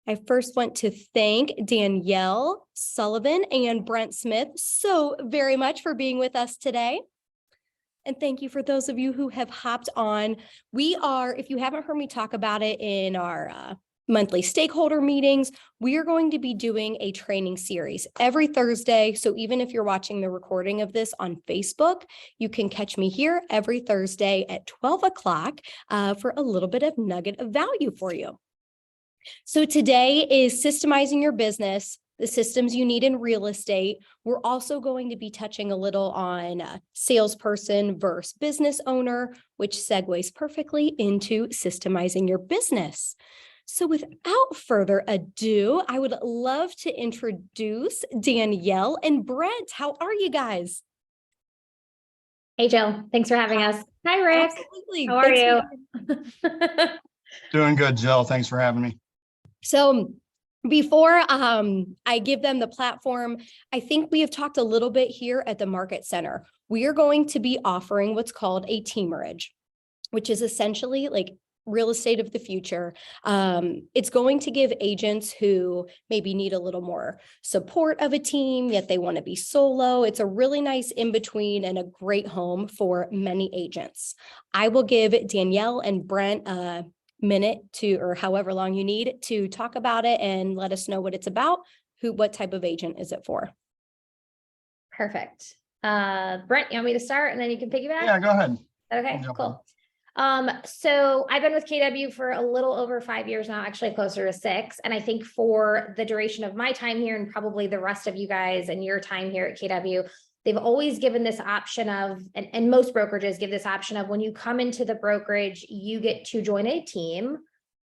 I first want to thank Danielle, Sullivan, and Brent Smith so very much for being with us today. And thank you for those of you who have hopped on. We are, if you haven't heard me talk about it in our monthly stakeholder meetings, we are going to be doing a training series every Thursday. So even if you're watching the recording of this on Facebook, you can catch me here every Thursday at 12 o'clock for a little bit of nugget of value for you. So today is systemizing your business, the systems you need in real estate. We're also going to be touching a little on salesperson versus business owner, which segues perfectly into systemizing your business. So without further ado, I would love to introduce Danielle and Brent. How are you guys? Hey, Jill. Thanks for having us. Hi, Rick. Absolutely. How are you? Doing good, Jill. Thanks for having me. So before I give them the platform, I think we have talked a little bit here at the Market Center. We are going to be offering what's called a teamerage, which is essentially like real estate of the future. It's going to give agents who maybe need a little more support of a team, yet they want to be solo. It's a really nice in-between and a great home for many agents. I will give Danielle and Brent a minute to, or however long you need to talk about it and let us know what it's about. What type of agent is it for? Perfect. Brent, you want me to start and then you can piggyback? Yeah, go ahead. Okay, cool. So I've been with KW for a little over 5 years now, actually closer to 6. And I think for the duration of my time here and probably the rest of you guys and your time here at KW, they've always given this option of, and most brokerages give this option of when you come into the brokerage, you get to join a team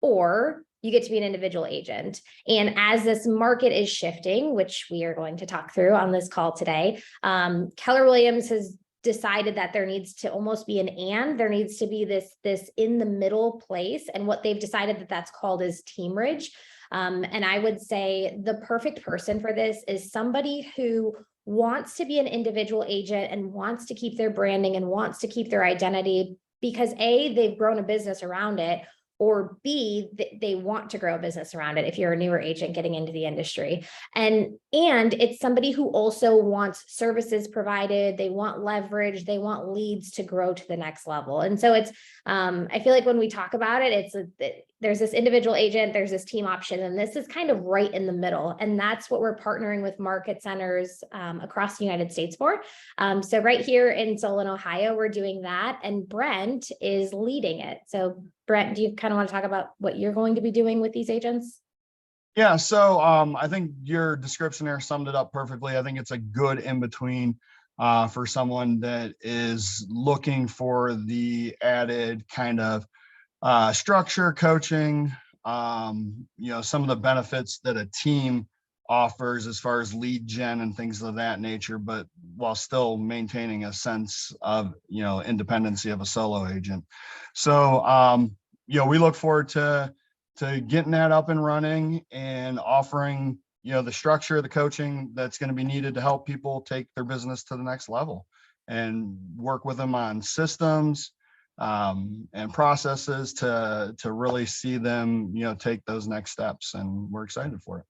or you get to be an individual agent. And as this market is shifting, which we are going to talk through on this call today, Keller Williams has decided that there needs to almost be there needs to be this in the middle place. And what they've decided that's called is teamerage. And I would say the perfect person for this is somebody who wants to be an individual agent and wants to keep their branding and wants to keep their identity because A, they've grown a business around it, or B, they want to grow a business around it if you're a newer agent getting into the industry. And it's somebody who also wants services provided, they want leverage, they want leads to grow to the next level. And so it's, I feel like when we talk about it, there's this individual agent, there's this team option, and this is kind of right in the middle. And that's what we're partnering with market centers across the United States for. So right here in Sullivan, Ohio, we're doing that. And Brent is leading it. So Brent, do you kind of want to talk about what you're going to be doing with these agents? Yeah, so I think your description there summed it up perfectly. I think it's a good in-between for someone that is looking for the added kind of structure, coaching, some of the benefits that a team offers as far as lead gen and things of that nature, but while still maintaining a sense of, independency of a solo agent. So, we look forward to getting that up and running and offering, the structure, the coaching that's going to be needed to help people take their business to the next level and work with them on systems and processes to really see them, take those next steps. And we're excited for it.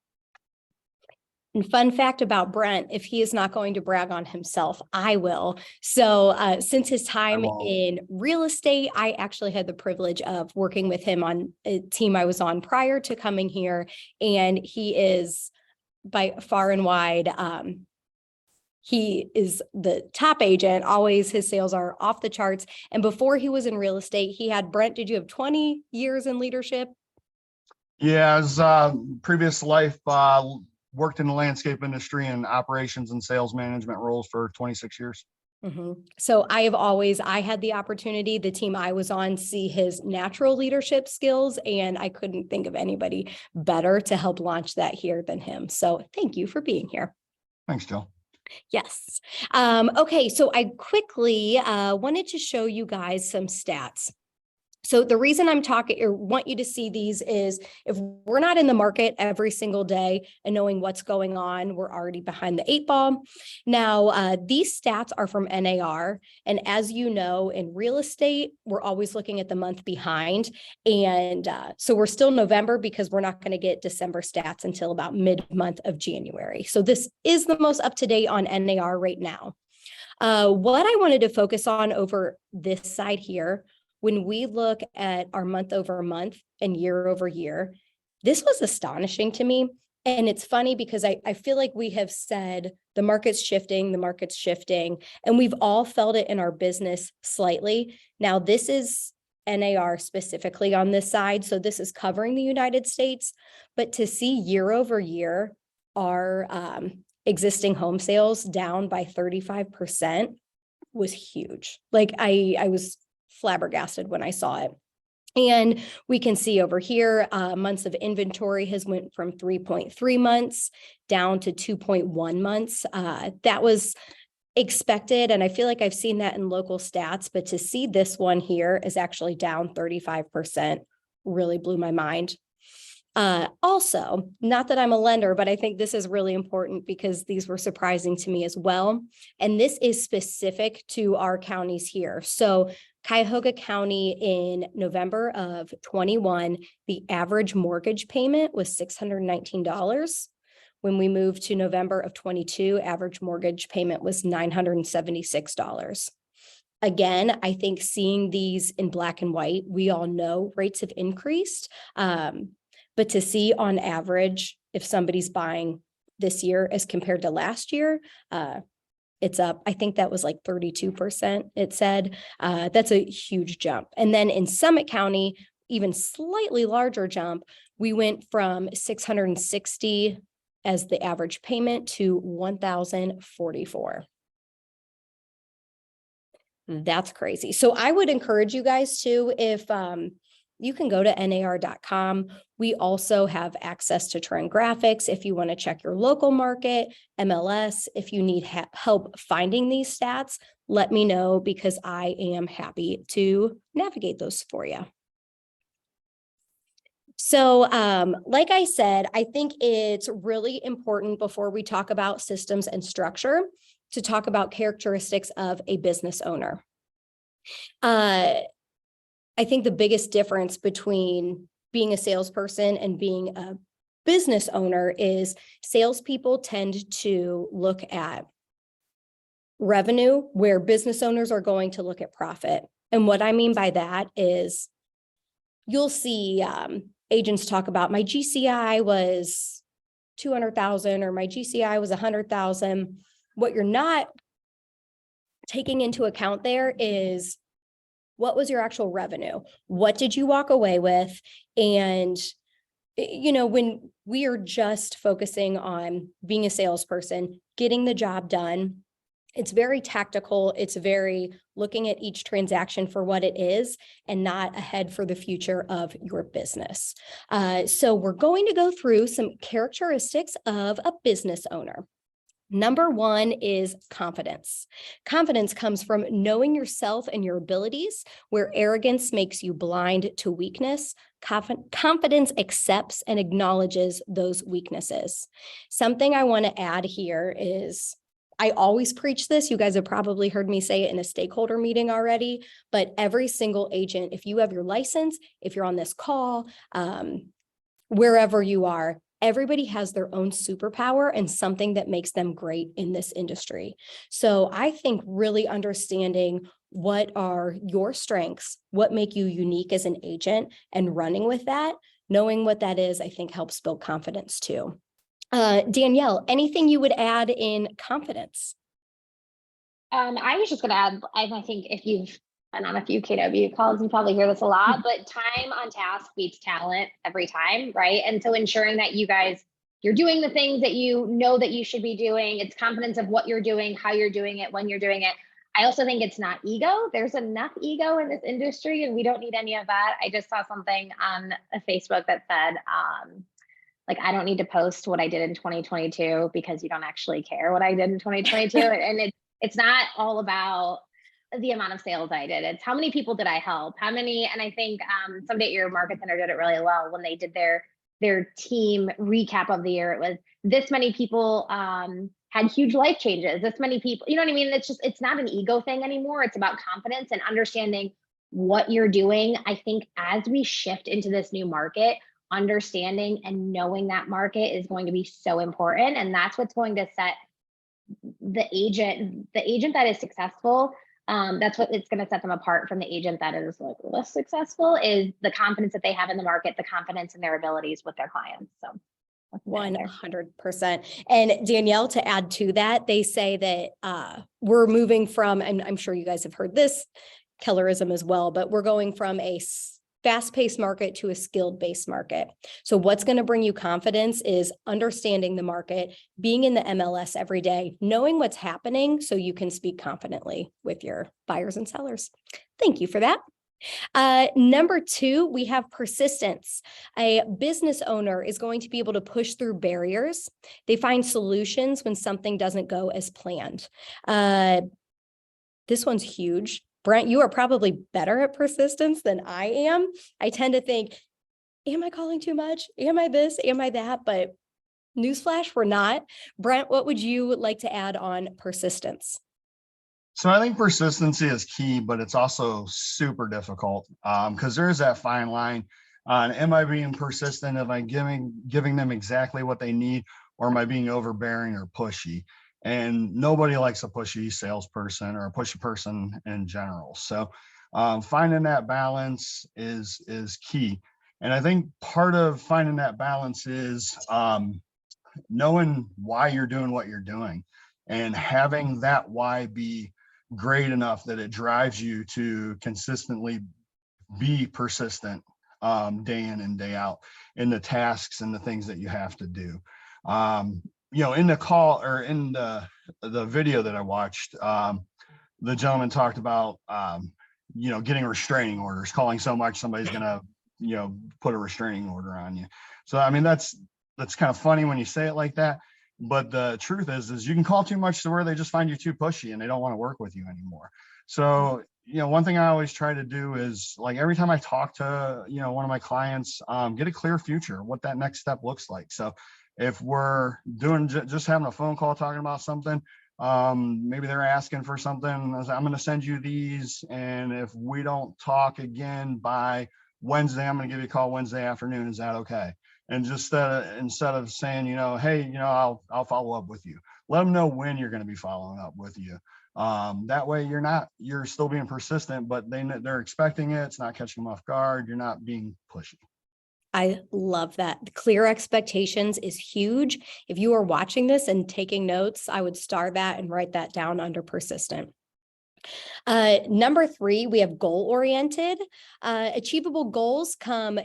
And fun fact about Brent, if he is not going to brag on himself, I will. So since his time in real estate, I actually had the privilege of working with him on a team I was on prior to coming here. And he is by far and wide, he is the top agent. Always his sales are off the charts. And before he was in real estate, he had, Brent, did you have 20 years in leadership? Yeah, as previous life, worked in the landscape industry and operations and sales management roles for 26 years. Mm-hmm. So I had the opportunity, the team I was on, see his natural leadership skills, and I couldn't think of anybody better to help launch that here than him. So thank you for being here. Thanks, Jill. Yes. Okay. So I quickly wanted to show you guys some stats. So the reason I'm talking or want you to see these is if we're not in the market every single day and knowing what's going on, we're already behind the 8 ball. Now, these stats are from NAR. And as you know, in real estate, we're always looking at the month behind. And so we're still November because we're not going to get December stats until about mid-month of January. So this is the most up-to-date on NAR right now. What I wanted to focus on over this side here, when we look at our month over month and year over year, this was astonishing to me. And it's funny because I feel like we have said the market's shifting, and we've all felt it in our business slightly. Now, this is NAR specifically on this side. So this is covering the United States, but to see year over year, our existing home sales down by 35% was huge. Like I was flabbergasted when I saw it. And we can see over here, months of inventory has went from 3.3 months down to 2.1 months. That was expected. And I feel like I've seen that in local stats, but to see this one here is actually down 35% really blew my mind. Also, not that I'm a lender, but I think this is really important because these were surprising to me as well. And this is specific to our counties here. So Cuyahoga County in November of 21, the average mortgage payment was $619. When we moved to November of 22, average mortgage payment was $976. Again, I think seeing these in black and white, we all know rates have increased. But to see on average, if somebody's buying this year as compared to last year, it's up. I think that was like 32%, it said. That's a huge jump. And then in Summit County, even slightly larger jump, we went from 660 as the average payment to 1,044. That's crazy. So I would encourage you guys to, if you can go to NAR.com. We also have access to trend graphics if you want to check your local market, MLS. If you need help finding these stats, let me know because I am happy to navigate those for you. So like I said, I think it's really important before we talk about systems and structure to talk about characteristics of a business owner. I think the biggest difference between being a salesperson and being a business owner is salespeople tend to look at revenue where business owners are going to look at profit. And what I mean by that is you'll see agents talk about my GCI was 200,000 or my GCI was 100,000. What you're not taking into account there is what was your actual revenue? What did you walk away with? And, you know, when we are just focusing on being a salesperson, getting the job done, it's very tactical. It's very looking at each transaction for what it is and not ahead for the future of your business. So we're going to go through some characteristics of a business owner. Number one is confidence. Confidence comes from knowing yourself and your abilities, where arrogance makes you blind to weakness. Confidence accepts and acknowledges those weaknesses. Something I want to add here is I always preach this. You guys have probably heard me say it in a stakeholder meeting already, but every single agent, if you have your license, if you're on this call, wherever you are, everybody has their own superpower and something that makes them great in this industry. So I think really understanding what are your strengths, what make you unique as an agent, and running with that, knowing what that is, I think helps build confidence too. Danielle, anything you would add in confidence? I was just going to add, I think if you've been on a few KW calls, you probably hear this a lot, but time on task beats talent every time, right? And so ensuring that you're doing the things that you know that you should be doing. It's confidence of what you're doing, how you're doing it, when you're doing it. I also think it's not ego. There's enough ego in this industry and we don't need any of that. I just saw something on a Facebook that said, like, I don't need to post what I did in 2022 because you don't actually care what I did in 2022. And it's not all about the amount of sales I did. It's how many people did I help? How many? And I think Someday at Your Market Center did it really well when they did their team recap of the year. It was this many people had huge life changes. This many people, you know what I mean? It's not an ego thing anymore. It's about confidence and understanding what you're doing. I think as we shift into this new market, understanding and knowing that market is going to be so important. And that's what's going to set the agent that is successful. That's what it's going to set them apart from the agent that is like less successful, is the confidence that they have in the market, the confidence in their abilities with their clients. So 100%. And Danielle, to add to that, they say that we're moving from, and I'm sure you guys have heard this Kellerism as well, but we're going from a fast-paced market to a skilled-based market. So what's going to bring you confidence is understanding the market, being in the MLS every day, knowing what's happening so you can speak confidently with your buyers and sellers. Thank you for that. Number 2, we have persistence. A business owner is going to be able to push through barriers. They find solutions when something doesn't go as planned. This one's huge. Brent, you are probably better at persistence than I am. I tend to think, am I calling too much? Am I this? Am I that? But newsflash, we're not. Brent, what would you like to add on persistence? So I think persistency is key, but it's also super difficult because there's that fine line on, am I being persistent? Am I giving them exactly what they need, or am I being overbearing or pushy? And nobody likes a pushy salesperson or a pushy person in general. So finding that balance is key. And I think part of finding that balance is knowing why you're doing what you're doing and having that why be great enough that it drives you to consistently be persistent day in and day out in the tasks and the things that you have to do. In the call or in the video that I watched, the gentleman talked about, getting restraining orders, calling so much somebody's going to, put a restraining order on you. So, I mean, that's kind of funny when you say it like that. But the truth is you can call too much to where they just find you too pushy and they don't want to work with you anymore. So, one thing I always try to do is, like, every time I talk to, one of my clients, get a clear future, what that next step looks like. So if we're doing just having a phone call talking about something, maybe they're asking for something, I'm going to send you these. And if we don't talk again by Wednesday, I'm going to give you a call Wednesday afternoon. Is that okay? And just instead of saying, hey, I'll follow up with you, let them know when you're going to be following up with you. That way you're still being persistent, but they're expecting it. It's not catching them off guard. You're not being pushy. I love that. Clear expectations is huge. If you are watching this and taking notes, I would star that and write that down under persistent. Number 3, we have goal-oriented. Achievable goals come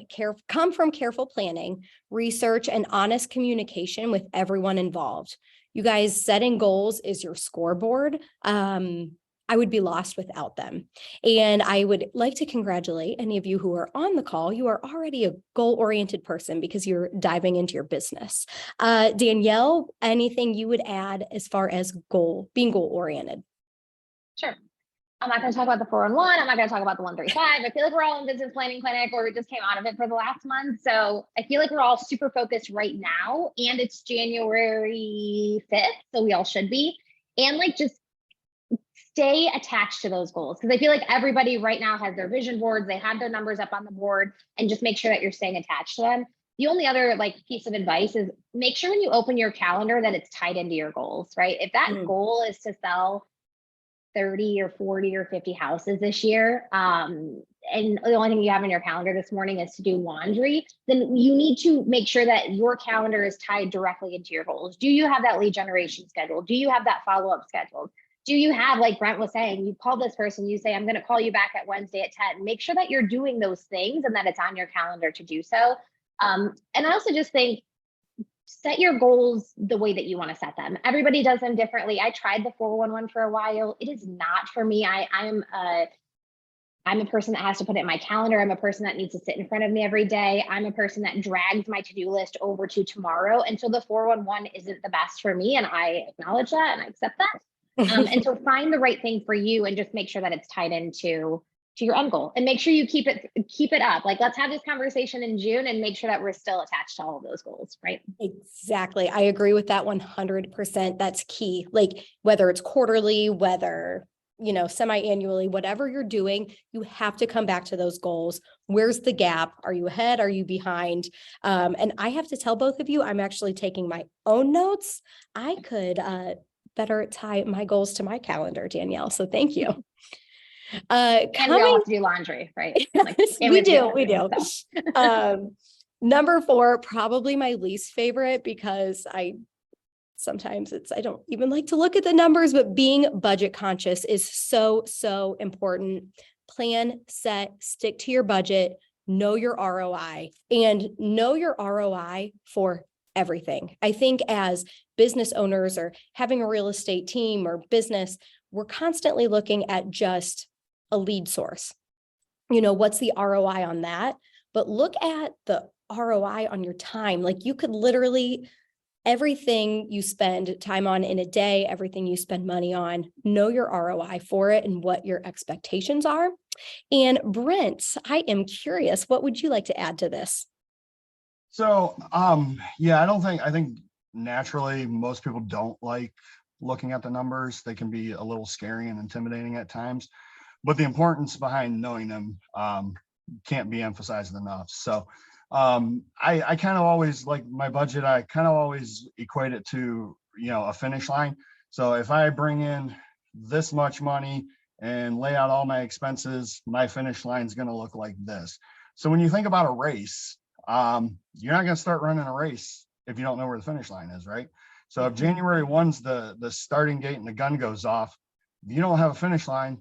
from careful planning, research, and honest communication with everyone involved. You guys, setting goals is your scoreboard. I would be lost without them. And I would like to congratulate any of you who are on the call. You are already a goal-oriented person because you're diving into your business. Danielle, anything you would add as far as being goal-oriented? Sure. I'm not going to talk about the 411. I'm not going to talk about the 135. I feel like we're all in business planning clinic, or we just came out of it for the last month. So I feel like we're all super focused right now, and it's January 5th. So we all should be. And just stay attached to those goals, because I feel like everybody right now has their vision boards. They have their numbers up on the board, and just make sure that you're staying attached to them. The only other piece of advice is make sure when you open your calendar that it's tied into your goals, right? If that goal is to sell 30 or 40 or 50 houses this year, and the only thing you have in your calendar this morning is to do laundry, then you need to make sure that your calendar is tied directly into your goals. Do you have that lead generation scheduled? Do you have that follow-up scheduled? Do you have, like Brent was saying, you call this person, you say, I'm going to call you back at Wednesday at 10. Make sure that you're doing those things and that it's on your calendar to do so. And I also just think, set your goals the way that you want to set them. Everybody does them differently. I tried the 411 for a while. It is not for me. I'm a person that has to put it in my calendar. I'm a person that needs to sit in front of me every day. I'm a person that drags my to-do list over to tomorrow. And so the 411 isn't the best for me. And I acknowledge that and I accept that. And so find the right thing for you and just make sure that it's tied into your end goal, and make sure you keep it up. Like, let's have this conversation in June and make sure that we're still attached to all of those goals, right? Exactly. I agree with that 100%. That's key. Like, whether it's quarterly, whether, semi-annually, whatever you're doing, you have to come back to those goals. Where's the gap? Are you ahead? Are you behind? And I have to tell both of you, I'm actually taking my own notes. I could better tie my goals to my calendar, Danielle. So thank you. And we all have to do laundry, right? Like, we do. Number 4, probably my least favorite, because sometimes I don't even like to look at the numbers, but being budget conscious is so important. Plan, set, stick to your budget, know your ROI, and know your ROI for everything. I think as business owners or having a real estate team or business, we're constantly looking at just a lead source. What's the ROI on that? But look at the ROI on your time. Like, you could literally, everything you spend time on in a day, everything you spend money on, know your ROI for it and what your expectations are. And Brent, I am curious, what would you like to add to this? So, yeah, I think naturally most people don't like looking at the numbers. They can be a little scary and intimidating at times, but the importance behind knowing them can't be emphasized enough. So I kind of always, like, my budget, I kind of always equate it to, a finish line. So if I bring in this much money and lay out all my expenses, my finish line is going to look like this. So when you think about a race, you're not going to start running a race if you don't know where the finish line is, right? So if January 1's the starting date and the gun goes off, if you don't have a finish line,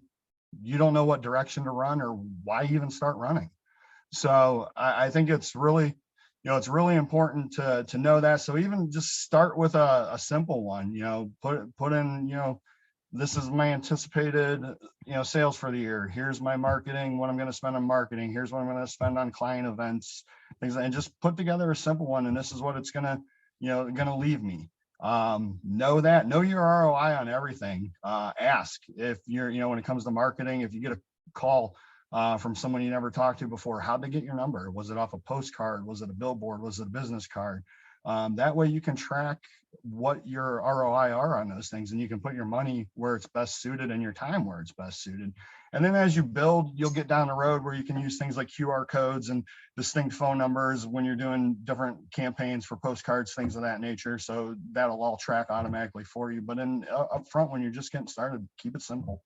you don't know what direction to run or why even start running. So I think it's really, it's really important to know that. So even just start with a simple one, put in, this is my anticipated, sales for the year. Here's my marketing, what I'm going to spend on marketing. Here's what I'm going to spend on client events, things, and just put together a simple one. And this is what it's going to leave me. Know your ROI on everything. Ask if you're, when it comes to marketing, if you get a call from someone you never talked to before, how'd they get your number? Was it off a postcard? Was it a billboard? Was it a business card? That way you can track what your ROI are on those things, and you can put your money where it's best suited and your time where it's best suited. And then as you build, you'll get down the road where you can use things like QR codes and distinct phone numbers when you're doing different campaigns for postcards, things of that nature. So that'll all track automatically for you. But up front, when you're just getting started, keep it simple.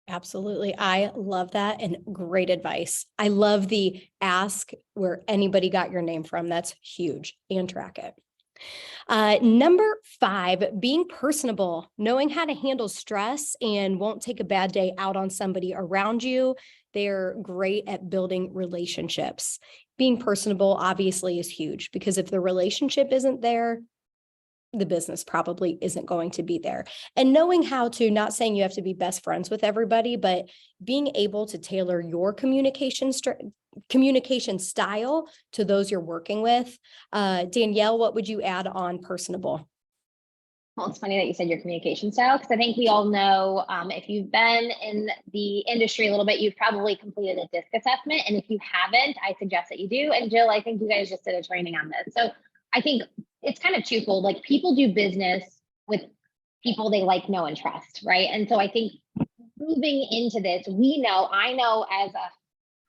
Absolutely. I love that, and great advice. I love the ask where anybody got your name from. That's huge, and track it. Number 5, being personable, knowing how to handle stress and won't take a bad day out on somebody around you. They're great at building relationships. Being personable obviously is huge, because if the relationship isn't there, the business probably isn't going to be there. And knowing how to, not saying you have to be best friends with everybody, but being able to tailor your communication style to those you're working with. Danielle, what would you add on personable? Well, it's funny that you said your communication style, because I think we all know, if you've been in the industry a little bit, you've probably completed a DISC assessment. And if you haven't, I suggest that you do. And Jill, I think you guys just did a training on this. So I think it's kind of twofold. Like, people do business with people they like, know, and trust, right? And so I think moving into this, I know as a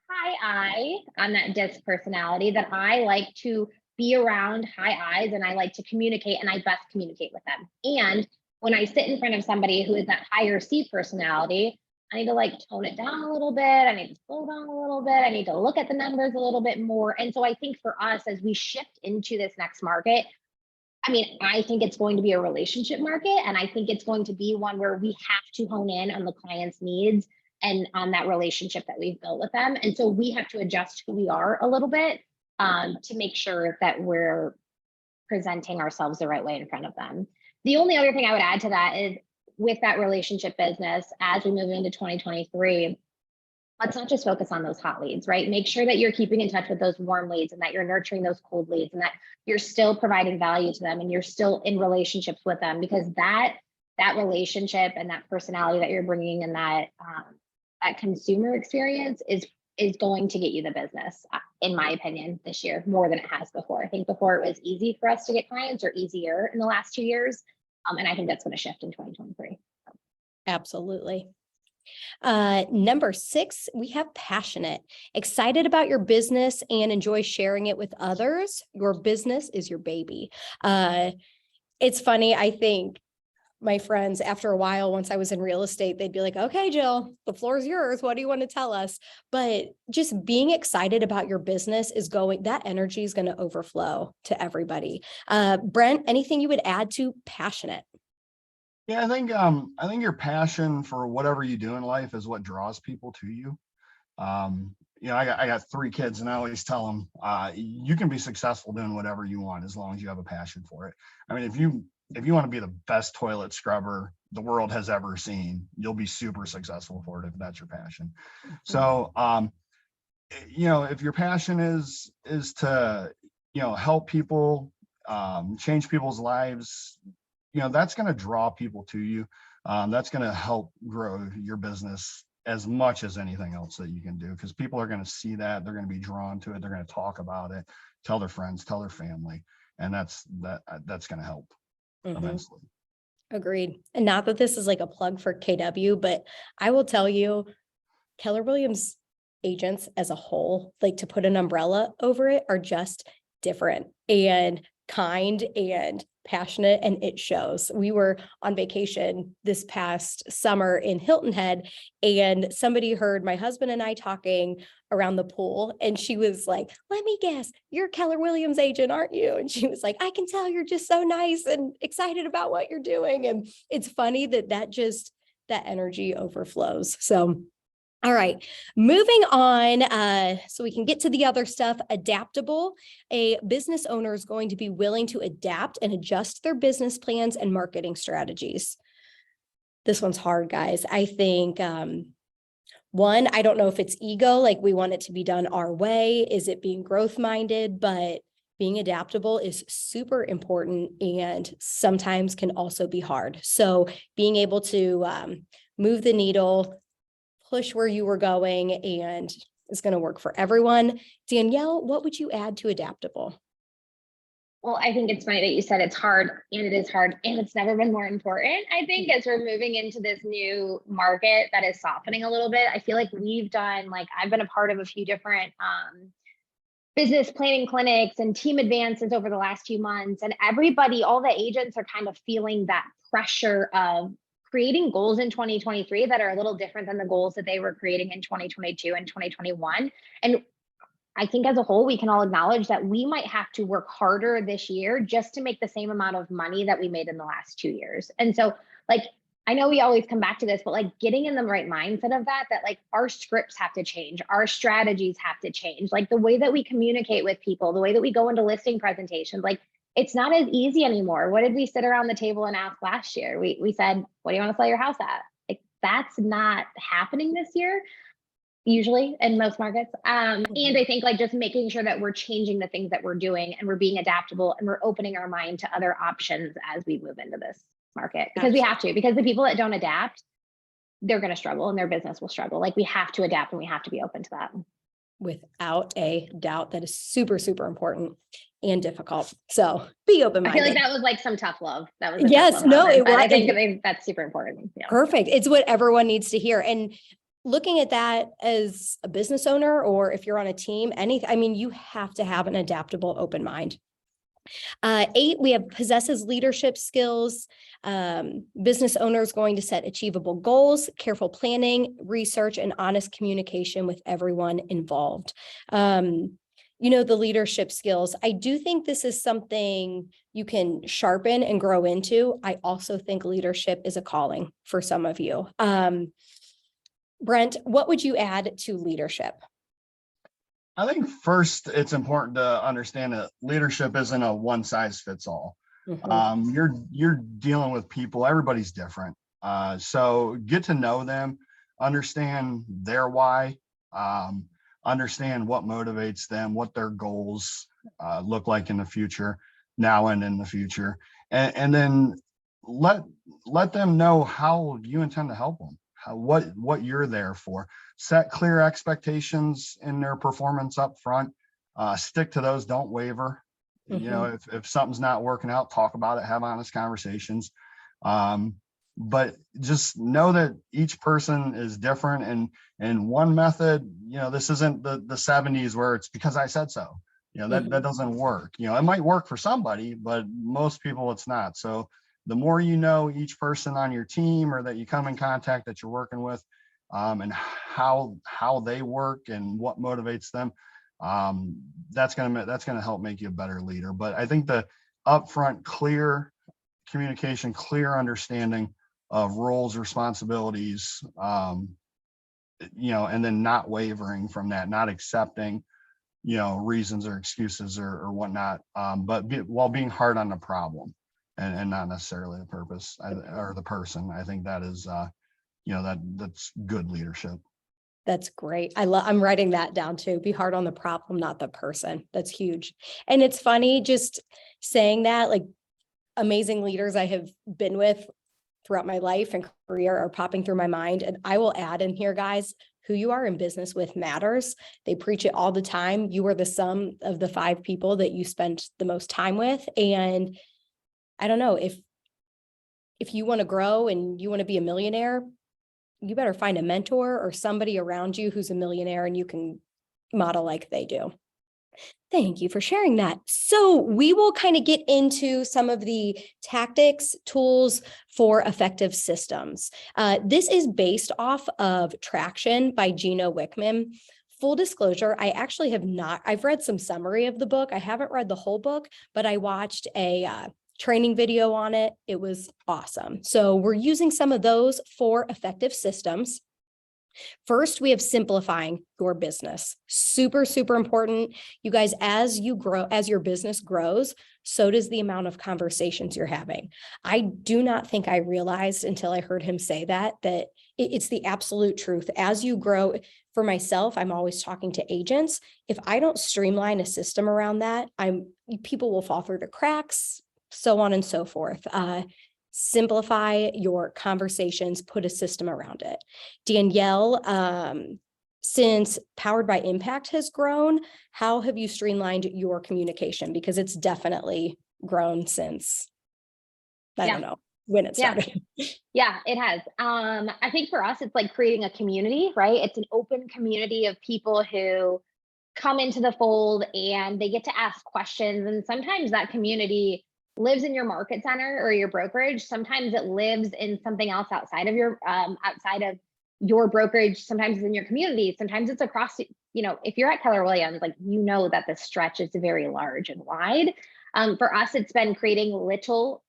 high I on that DISC personality that I like to be around high I's, and I like to communicate, and I best communicate with them. And when I sit in front of somebody who is that higher C personality, I need to tone it down a little bit. I need to slow down a little bit. I need to look at the numbers a little bit more. And so I think for us, as we shift into this next market, I think it's going to be a relationship market, and I think it's going to be one where we have to hone in on the client's needs and on that relationship that we've built with them. And so we have to adjust who we are a little bit to make sure that we're presenting ourselves the right way in front of them. The only other thing I would add to that is, with that relationship business, as we move into 2023, let's not just focus on those hot leads, right? Make sure that you're keeping in touch with those warm leads, and that you're nurturing those cold leads, and that you're still providing value to them, and you're still in relationships with them, because that that relationship and that personality that you're bringing and that that consumer experience is going to get you the business, in my opinion, this year more than it has before. I think before it was easy for us to get clients, or easier in the last 2 years. And I think that's going to shift in 2023. Absolutely. Number 6, we have passionate, excited about your business and enjoy sharing it with others. Your business is your baby. It's funny. I think my friends, after a while, once I was in real estate, they'd be like, okay, Jill, the floor is yours. What do you want to tell us? But just being excited about your business that energy is going to overflow to everybody. Brent, anything you would add to passionate? Yeah, I think your passion for whatever you do in life is what draws people to you. I got 3 kids, and I always tell them, you can be successful doing whatever you want as long as you have a passion for it. I mean, if you want to be the best toilet scrubber the world has ever seen, you'll be super successful for it if that's your passion. So, if your passion is to, help people, change people's lives, that's going to draw people to you. That's going to help grow your business as much as anything else that you can do, because people are going to see that, they're going to be drawn to it, they're going to talk about it, tell their friends, tell their family, and that's going to help immensely. Agreed. And not that this is like a plug for KW, but I will tell you, Keller Williams agents as a whole, like, to put an umbrella over it, are just different and kind and passionate, and it shows. We were on vacation this past summer in Hilton Head, and somebody heard my husband and I talking around the pool, and she was like, let me guess, you're a Keller Williams agent, aren't you? And she was like, I can tell you're just so nice and excited about what you're doing. And it's funny that energy overflows. So all right, moving on, so we can get to the other stuff. Adaptable. A business owner is going to be willing to adapt and adjust their business plans and marketing strategies. This one's hard, guys. I think, one, I don't know if it's ego, like we want it to be done our way. Is it being growth minded? But being adaptable is super important and sometimes can also be hard. So being able to move the needle, push where you were going, and it's going to work for everyone. Danielle, what would you add to adaptable? Well, I think it's funny that you said it's hard, and it is hard, and it's never been more important. I think as we're moving into this new market that is softening a little bit, I feel like I've been a part of a few different business planning clinics and team advances over the last few months. And all the agents are kind of feeling that pressure of creating goals in 2023 that are a little different than the goals that they were creating in 2022 and 2021. And I think as a whole, we can all acknowledge that we might have to work harder this year just to make the same amount of money that we made in the last 2 years. And so, I know we always come back to this, but getting in the right mindset of that our scripts have to change, our strategies have to change, the way that we communicate with people, the way that we go into listing presentations, it's not as easy anymore. What did we sit around the table and ask last year? We said, what do you want to sell your house at? That's not happening this year, usually in most markets. And I think just making sure that we're changing the things that we're doing, and we're being adaptable, and we're opening our mind to other options as we move into this market, because we have to, because the people that don't adapt, they're going to struggle and their business will struggle. We have to adapt, and we have to be open to that. Without a doubt, that is super, super important and difficult. So be open-minded. I feel that was some tough love. That was yes, no, it was. I think that's super important. Yeah. Perfect. It's what everyone needs to hear. And looking at that as a business owner, or if you're on a team, you have to have an adaptable, open mind. 8, we have possesses leadership skills. Business owners going to set achievable goals, careful planning, research, and honest communication with everyone involved. The leadership skills. I do think this is something you can sharpen and grow into. I also think leadership is a calling for some of you. Brent, what would you add to leadership? I think first, it's important to understand that leadership isn't a one size fits all. You're dealing with people, everybody's different. So get to know them, understand their why, understand what motivates them, what their goals look like in the future, now and in the future. And then let them know how you intend to help them, what you're there for. Set clear expectations in their performance up front. Stick to those, don't waver. You know, if something's not working out, talk about it, have honest conversations. But just know that each person is different, and one method, you know, this isn't the 70s where it's because I said so. You know, that doesn't work. You know, it might work for somebody, but most people it's not. So the more you know each person on your team or that you come in contact that you're working with, and how they work and what motivates them, that's gonna help make you a better leader. But I think the upfront clear communication, clear understanding of roles, responsibilities, you know, and then not wavering from that, not accepting, you know, reasons or excuses or whatnot, but while being hard on the problem and not necessarily the purpose or the person. I think that is, you know, that's good leadership. That's great. I'm writing that down too. Be hard on the problem, not the person. That's huge. And it's funny just saying that, like, amazing leaders I have been with throughout my life and career are popping through my mind. And I will add in here, guys, who you are in business with matters. They preach it all the time. You are the sum of the 5 people that you spend the most time with. And I don't know, if you want to grow and you want to be a millionaire, you better find a mentor or somebody around you who's a millionaire and you can model like they do. Thank you for sharing that. So we will kind of get into some of the tactics, tools for effective systems. This is based off of Traction by Gino Wickman. Full disclosure, I actually have not, I've read some summary of the book. I haven't read the whole book, but I watched a training video on it. It was awesome. So we're using some of those for effective systems. First, we have simplifying your business. Super, super important. You guys, as you grow, as your business grows, so does the amount of conversations you're having. I do not think I realized until I heard him say that it's the absolute truth. As you grow, for myself, I'm always talking to agents. If I don't streamline a system around that, people will fall through the cracks, so on and so forth. Simplify your conversations, put a system around it. Danielle, since Powered by Impact has grown, how have you streamlined your communication? Because it's definitely grown since, I don't know when it started. Yeah, it has. I think for us, it's like creating a community, right? It's an open community of people who come into the fold and they get to ask questions. And sometimes that community lives in your market center or your brokerage. Sometimes it lives in something else outside of your brokerage. Sometimes it's in your community. Sometimes it's across, you know, if you're at Keller Williams, like, you know that the stretch is very large and wide. For us, it's been creating little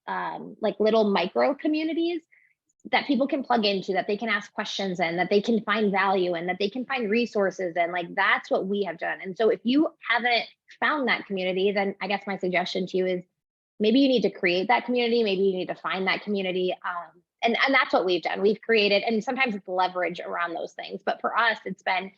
micro communities that people can plug into, that they can ask questions in, that they can find value in, that they can find resources in. Like, that's what we have done. And so if you haven't found that community, then I guess my suggestion to you is maybe you need to create that community. Maybe you need to find that community. And that's what we've done. We've created, and sometimes it's leverage around those things. But for us, it's been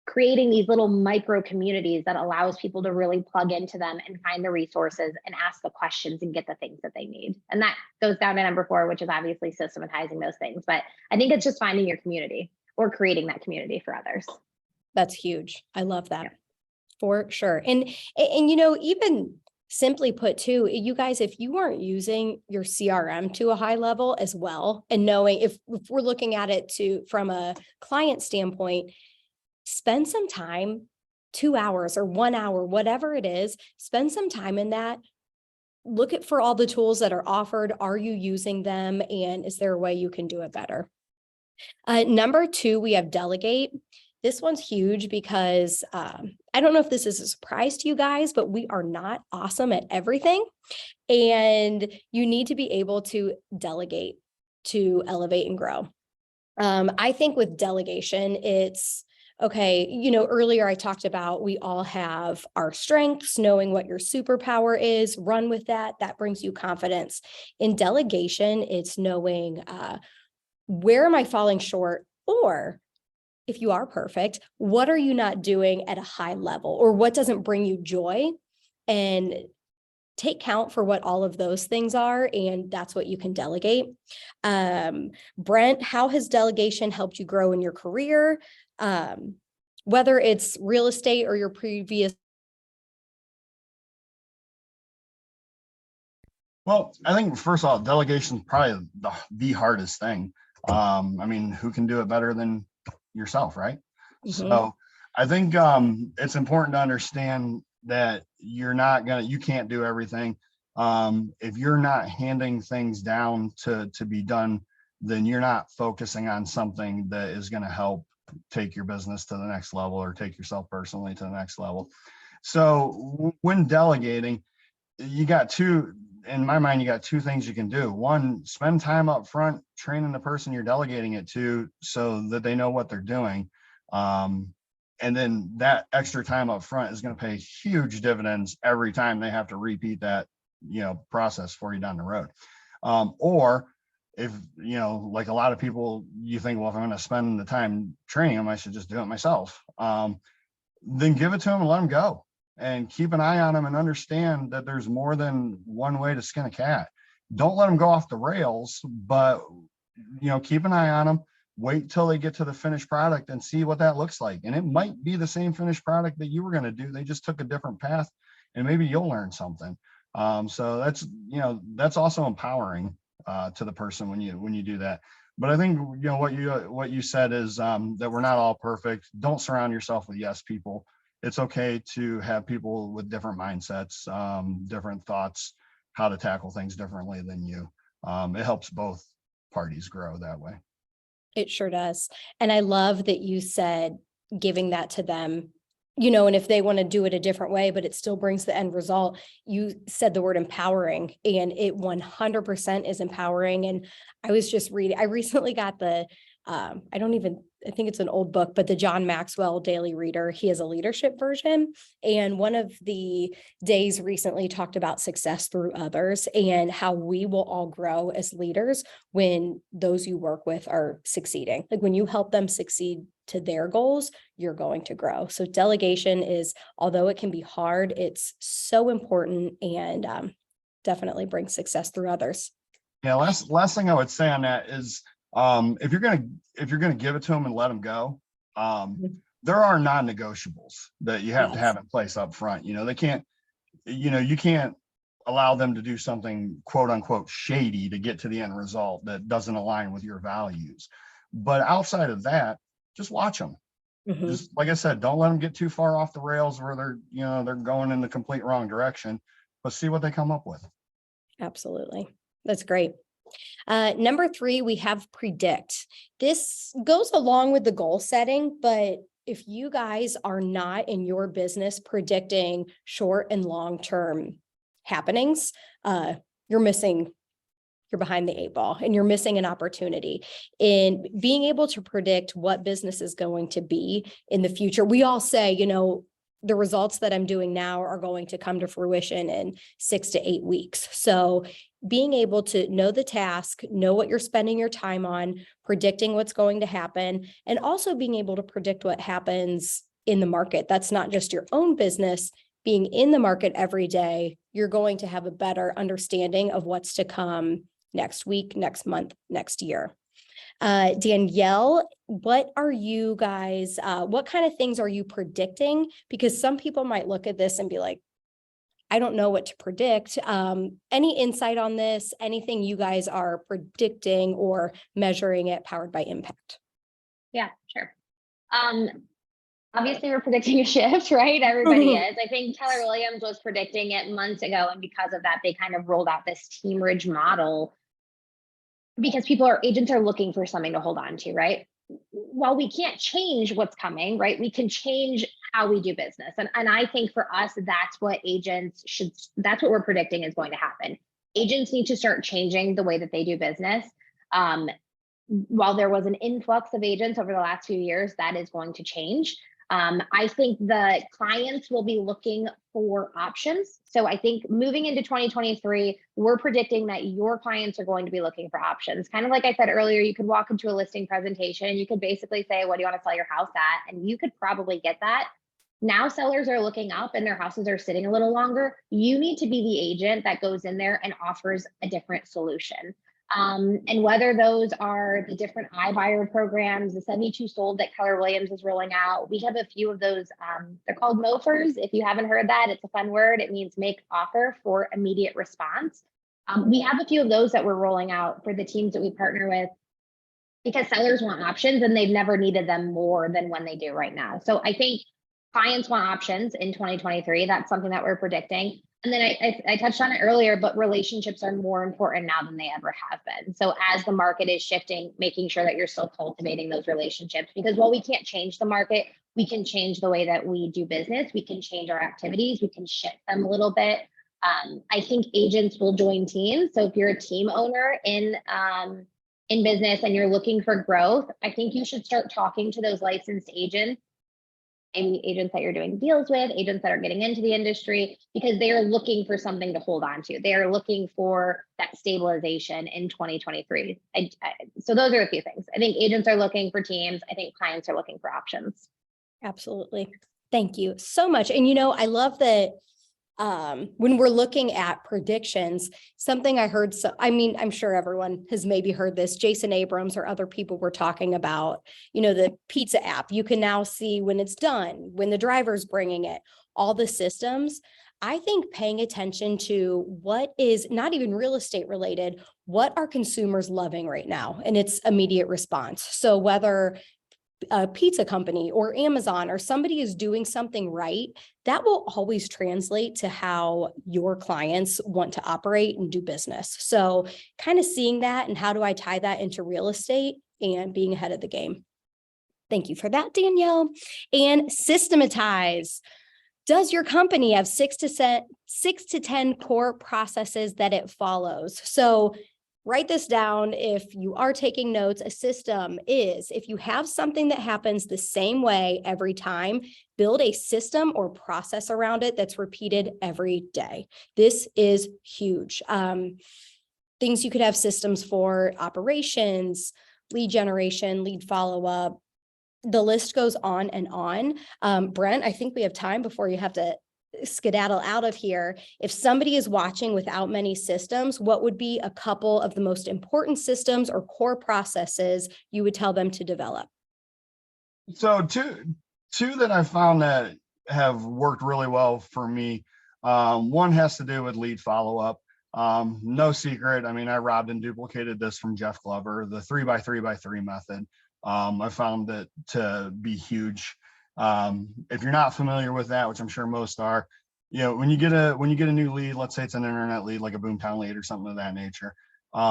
creating these little micro communities that allows people to really plug into them and find the resources and ask the questions and get the things that they need. And that goes down to number 4, which is obviously systematizing those things. But I think it's just finding your community or creating that community for others. That's huge. I love that for sure. And you know, even simply put too, you guys, if you aren't using your CRM to a high level as well, and knowing if we're looking at it from a client standpoint, spend some time, 2 hours or 1 hour, whatever it is, spend some time in that. Look for all the tools that are offered. Are you using them? And is there a way you can do it better? Number 2, we have delegate. This one's huge because I don't know if this is a surprise to you guys, but we are not awesome at everything. And you need to be able to delegate to elevate and grow. I think with delegation, it's okay. You know, earlier I talked about we all have our strengths, knowing what your superpower is, run with that. That brings you confidence. In delegation, it's knowing where am I falling short, or if you are perfect, what are you not doing at a high level, or what doesn't bring you joy, and take count for what all of those things are, and that's what you can delegate. Brent, how has delegation helped you grow in your career? Whether it's real estate or your previous. Well, I think first of all, delegation is probably the hardest thing. I mean, who can do it better than yourself, right? Mhm. So I think it's important to understand that you can't do everything. If you're not handing things down to be done, then you're not focusing on something that is going to help take your business to the next level or take yourself personally to the next level. So when delegating, in my mind, you got two things you can do. One, spend time up front training the person you're delegating it to so that they know what they're doing. And then that extra time up front is going to pay huge dividends every time they have to repeat that, process for you down the road. Or if, like a lot of people, you think, well, if I'm going to spend the time training them, I should just do it myself. Then give it to them and let them go. And keep an eye on them and understand that there's more than one way to skin a cat. Don't let them go off the rails, but keep an eye on them. Wait till they get to the finished product and see what that looks like. And it might be the same finished product that you were going to do. They just took a different path, and maybe you'll learn something. So that's also empowering to the person when you do that. But I think what you said is that we're not all perfect. Don't surround yourself with yes people. It's okay to have people with different mindsets, different thoughts, how to tackle things differently than you. It helps both parties grow that way. It sure does. And I love that you said giving that to them, and if they want to do it a different way, but it still brings the end result. You said the word empowering, and it 100% is empowering. And I was just reading, I recently got I think it's an old book, but the John Maxwell Daily Reader, he has a leadership version. And one of the days recently talked about success through others and how we will all grow as leaders when those you work with are succeeding. Like when you help them succeed to their goals, you're going to grow. So delegation is, although it can be hard, it's so important and definitely brings success through others. Yeah, last thing I would say on that is if you're gonna give it to them and let them go, there are non-negotiables that you have to have in place up front. They can't, you can't allow them to do something quote unquote shady to get to the end result that doesn't align with your values. But outside of that, just watch them. Just like I said, don't let them get too far off the rails where they're going in the complete wrong direction, but see what they come up with. Absolutely. That's great. Number 3, we have predict. This goes along with the goal setting, but if you guys are not in your business predicting short and long-term happenings, you're behind the 8 ball and you're missing an opportunity in being able to predict what business is going to be in the future. We all say, the results that I'm doing now are going to come to fruition in 6 to 8 weeks. So being able to know the task, know what you're spending your time on, predicting what's going to happen, and also being able to predict what happens in the market. That's not just your own business. Being in the market every day, you're going to have a better understanding of what's to come next week, next month, next year. Danielle, what are you guys, what kind of things are you predicting? Because some people might look at this and be like, I don't know what to predict. Any insight on this? Anything you guys are predicting or measuring it powered by impact? Yeah, sure. Obviously we're predicting a shift, right? Everybody is. I think Keller Williams was predicting it months ago. And because of that, they kind of rolled out this Teamridge model because agents are looking for something to hold on to, right? While we can't change what's coming, right? We can change how we do business. And I think for us, that's what we're predicting is going to happen. Agents need to start changing the way that they do business. While there was an influx of agents over the last few years, that is going to change. I think the clients will be looking for options. So I think moving into 2023, we're predicting that your clients are going to be looking for options. Kind of like I said earlier, you could walk into a listing presentation and you could basically say, what do you want to sell your house at? And you could probably get that Now sellers are looking up and their houses are sitting a little longer. You need to be the agent that goes in there and offers a different solution. And whether those are the different iBuyer programs, the 72 sold that Keller Williams is rolling out, we have a few of those. They're called MOFRs. If you haven't heard that, it's a fun word. It means make offer for immediate response. We have a few of those that we're rolling out for the teams that we partner with, because sellers want options and they've never needed them more than when they do right now. So I think clients want options in 2023. That's something that we're predicting. And then I touched on it earlier, but relationships are more important now than they ever have been. So as the market is shifting, making sure that you're still cultivating those relationships, because while we can't change the market, we can change the way that we do business. We can change our activities. We can shift them a little bit. I think agents will join teams. So if you're a team owner in business and you're looking for growth, I think you should start talking to those licensed agents, maybe agents that you're doing deals with, agents that are getting into the industry, because they are looking for something to hold on to. They are looking for that stabilization in 2023. So those are a few things. I think agents are looking for teams. I think clients are looking for options. Absolutely. Thank you so much. And, I love that when we're looking at predictions, something I heard, I'm sure everyone has maybe heard this, Jason Abrams or other people were talking about, the pizza app. You can now see when it's done, when the driver's bringing it, all the systems. I think paying attention to what is not even real estate related, what are consumers loving right now? And it's immediate response. So whether a pizza company or Amazon or somebody is doing something right, that will always translate to how your clients want to operate and do business. So kind of seeing that and how do I tie that into real estate and being ahead of the game. Thank you for that, Danielle. And Systemize. Does your company have 6 to 10 core processes that it follows? So write this down if you are taking notes. A system is, if you have something that happens the same way every time, build a system or process around it that's repeated every day. This is huge. Things you could have systems for: operations, lead generation, lead follow-up. The list goes on and on. Brent, I think we have time before you have to skedaddle out of here. If somebody is watching without many systems, what would be a couple of the most important systems or core processes you would tell them to develop? So two that I found that have worked really well for me. One has to do with lead follow-up. No secret. I robbed and duplicated this from Jeff Glover, the 3x3x3 method. I found it to be huge. If you're not familiar with that, which I'm sure most are, when you get a new lead, let's say it's an internet lead, like a Boomtown lead or something of that nature, 3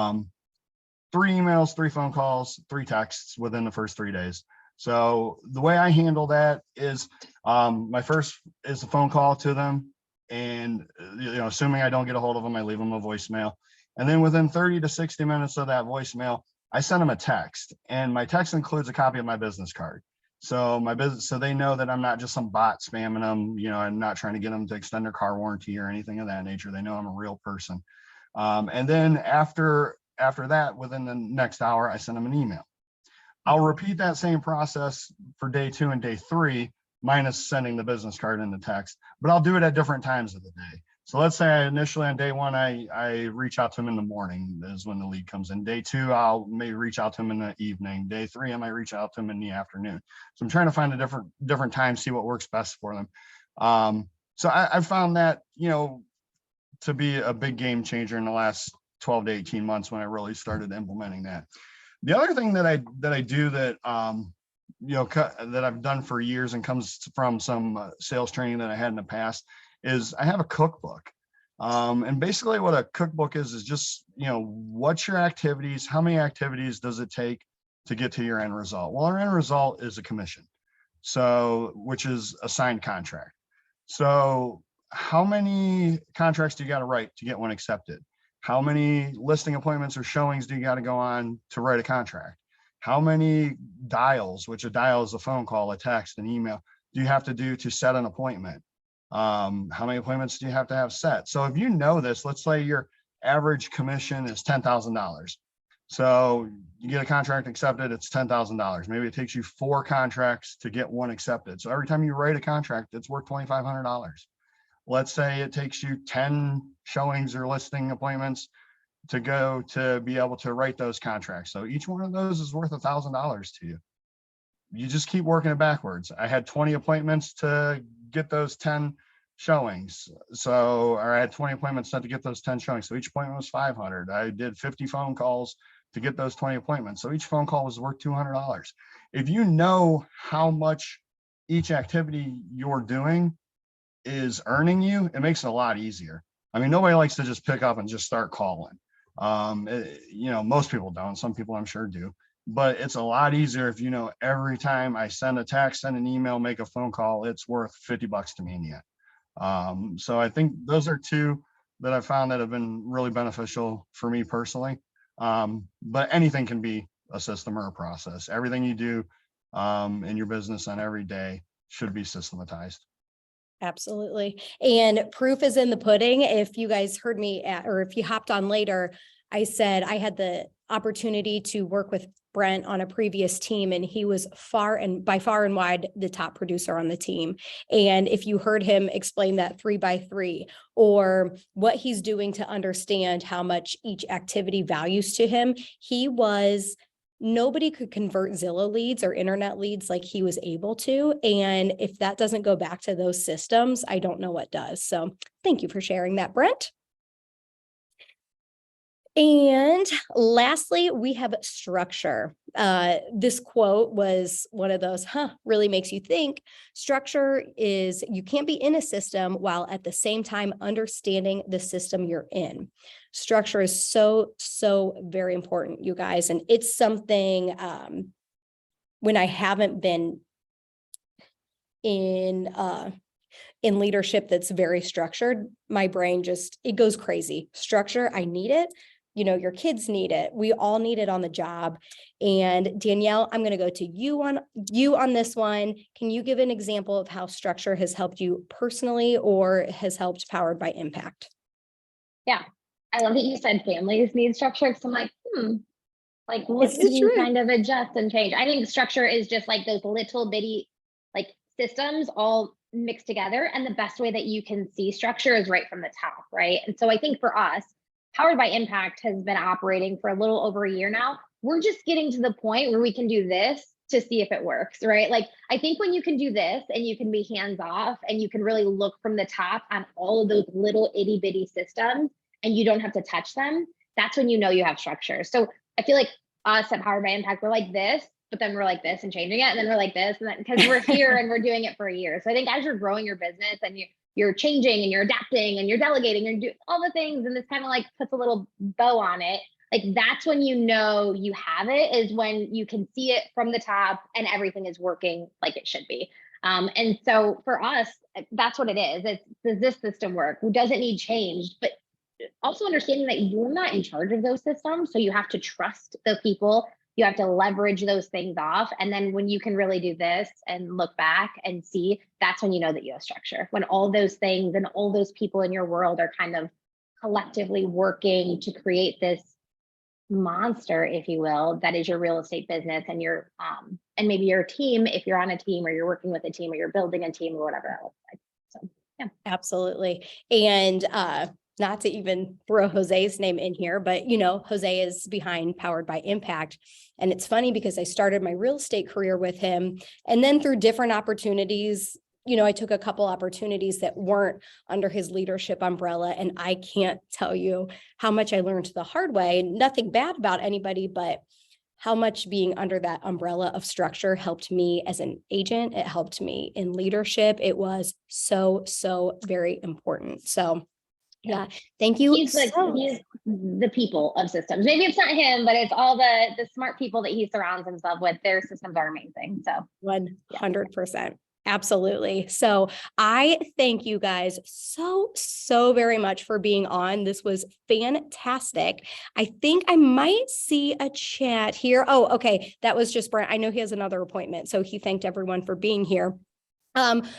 emails, 3 phone calls, 3 texts within the first 3 days. So the way I handle that is, my first is a phone call to them, and assuming I don't get a hold of them, I leave them a voicemail, and then within 30 to 60 minutes of that voicemail, I send them a text, and my text includes a copy of my business card. So so they know that I'm not just some bot spamming them, I'm not trying to get them to extend their car warranty or anything of that nature. They know I'm a real person. And then after that, within the next hour, I send them an email. I'll repeat that same process for day 2 and day 3, minus sending the business card in the text, but I'll do it at different times of the day. So let's say initially on day 1, I reach out to them in the morning, is when the lead comes in. Day 2, I'll maybe reach out to them in the evening. Day 3, I might reach out to them in the afternoon. So I'm trying to find a different time, see what works best for them. So I found that, to be a big game changer in the last 12 to 18 months when I really started implementing that. The other thing that I do that, that I've done for years and comes from some sales training that I had in the past, is I have a cookbook. And basically what a cookbook is just, what's your activities? How many activities does it take to get to your end result? Well, our end result is a commission. So, which is a signed contract. So how many contracts do you got to write to get one accepted? How many listing appointments or showings do you got to go on to write a contract? How many dials, which a dial is a phone call, a text, an email, do you have to do to set an appointment? How many appointments do you have to have set? So if you know this, let's say your average commission is $10,000. So you get a contract accepted, it's $10,000. Maybe it takes you 4 contracts to get one accepted. So every time you write a contract, it's worth $2,500. Let's say it takes you 10 showings or listing appointments to go to be able to write those contracts. So each one of those is worth $1,000 to you. You just keep working it backwards. I had 20 appointments to get those 10 showings. So, or I had 20 appointments set to get those 10 showings. So each appointment was 500. I did 50 phone calls to get those 20 appointments. So each phone call was worth $200. If you know how much each activity you're doing is earning you, it makes it a lot easier. I mean, nobody likes to just pick up and just start calling. Most people don't. Some people I'm sure do, but it's a lot easier if you know every time I send a text, send an email, make a phone call, it's worth $50 to me in the end. So I think those are 2 that I found that have been really beneficial for me personally. But anything can be a system or a process. Everything you do in your business on every day should be systematized. Absolutely. And proof is in the pudding. If you guys heard me or if you hopped on later, I said I had the opportunity to work with Brent on a previous team, and he was by far and wide the top producer on the team. And if you heard him explain that 3x3 or what he's doing to understand how much each activity values to him, nobody could convert Zillow leads or internet leads like he was able to. And if that doesn't go back to those systems, I don't know what does. So thank you for sharing that, Brent. And lastly, we have structure. This quote was one of those, really makes you think. Structure is, you can't be in a system while at the same time understanding the system you're in. Structure is so, so very important, you guys. And it's something when I haven't been in leadership that's very structured, my brain it goes crazy. Structure, I need it. Your kids need it. We all need it on the job. And Danielle, I'm going to go to you on this one. Can you give an example of how structure has helped you personally or has helped Powered by Impact? Yeah. I love that you said families need structure, because I'm like, what can you kind of adjust and change? I think structure is just like those little bitty systems all mixed together. And the best way that you can see structure is right from the top, right? And so I think for us, Powered by Impact has been operating for a little over a year now. We're just getting to the point where we can do this to see if it works, right? I think when you can do this and you can be hands off and you can really look from the top on all of those little itty bitty systems and you don't have to touch them, that's when you know you have structure. So I feel like us at Powered by Impact, we're like this, but then we're like this and changing it. And then we're like this, and then because we're here and we're doing it for a year. So I think as you're growing your business and you're changing and you're adapting and you're delegating and doing all the things, and this kind of puts a little bow on it. That's when you know you have it, is when you can see it from the top and everything is working like it should be. And so for us, that's what it is. Does this system work? Does it need change? But also understanding that you're not in charge of those systems. So you have to trust the people. You have to leverage those things off. And then when you can really do this and look back and see, that's when you know that you have structure. When all those things and all those people in your world are kind of collectively working to create this monster, if you will, that is your real estate business and your and maybe your team, if you're on a team or you're working with a team or you're building a team or whatever that looks like. So yeah. Absolutely. And not to even throw Jose's name in here, but Jose is behind Powered by Impact. And it's funny because I started my real estate career with him, and then through different opportunities, I took a couple opportunities that weren't under his leadership umbrella. And I can't tell you how much I learned the hard way. Nothing bad about anybody, but how much being under that umbrella of structure helped me as an agent. It helped me in leadership. It was so, so very important. So yeah, thank you. He's the people of systems. Maybe it's not him, but it's all the smart people that he surrounds himself with. Their systems are amazing. So 100%. Absolutely. So I thank you guys so, so very much for being on. This was fantastic. I think I might see a chat here. Oh, okay. That was just Brent. I know he has another appointment. So he thanked everyone for being here.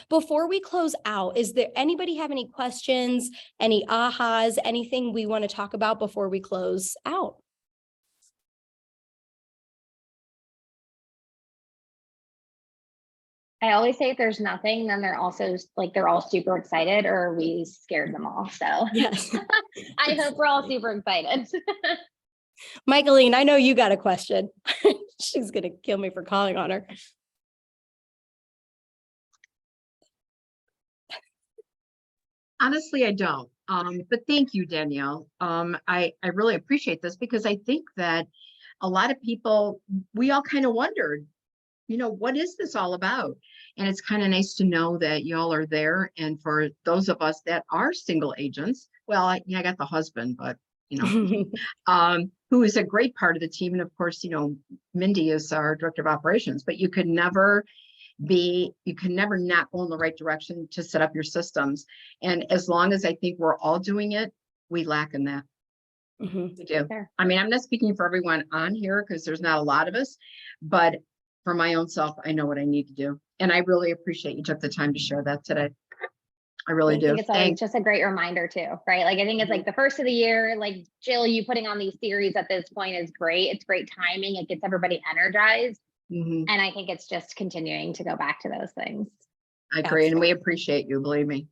Before we close out, is there anybody have any questions, any ahas, anything we want to talk about before we close out? I always say if there's nothing, then they're also like, they're all super excited or we scared them all. So Yes. I hope we're all super excited. Michaeline, I know you got a question. She's going to kill me for calling on her. Honestly, I don't. But thank you, Danielle. I really appreciate this because I think that a lot of people, we all kind of wondered, what is this all about? And it's kind of nice to know that y'all are there. And for those of us that are single agents, well, I got the husband, but who is a great part of the team. And of course, Mindy is our director of operations, but you could never not go in the right direction to set up your systems. And as long as I think we're all doing it, we lack in that. We do. Sure. I mean, I'm not speaking for everyone on here because there's not a lot of us, but for my own self, I know what I need to do. And I really appreciate you took the time to share that today. I really do. I think it's always Thanks. just a great reminder too, right? Like, I think it's like the first of the year, like Jill, you putting on these series at this point is great. It's great timing. It gets everybody energized. Mhm. And I think it's just continuing to go back to those things. I agree. And we appreciate you, believe me.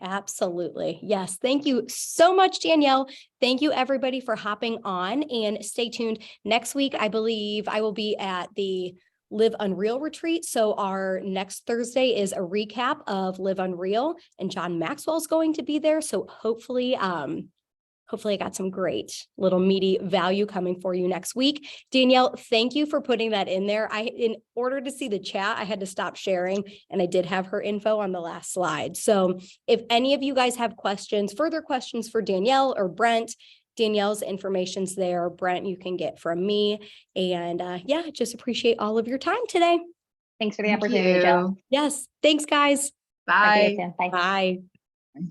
Absolutely. Yes. Thank you so much, Danielle. Thank you everybody for hopping on, and stay tuned. Next week, I believe I will be at the Live Unreal retreat. So our next Thursday is a recap of Live Unreal, and John Maxwell is going to be there. So hopefully I got some great little meaty value coming for you next week. Danielle, thank you for putting that in there. In order to see the chat, I had to stop sharing, and I did have her info on the last slide. So if any of you guys have further questions for Danielle or Brent, Danielle's information's there. Brent, you can get from me. And just appreciate all of your time today. Thanks for the Thank opportunity, Jill. you. Yes. Thanks, guys. Talk to you Bye. soon. Bye. Bye.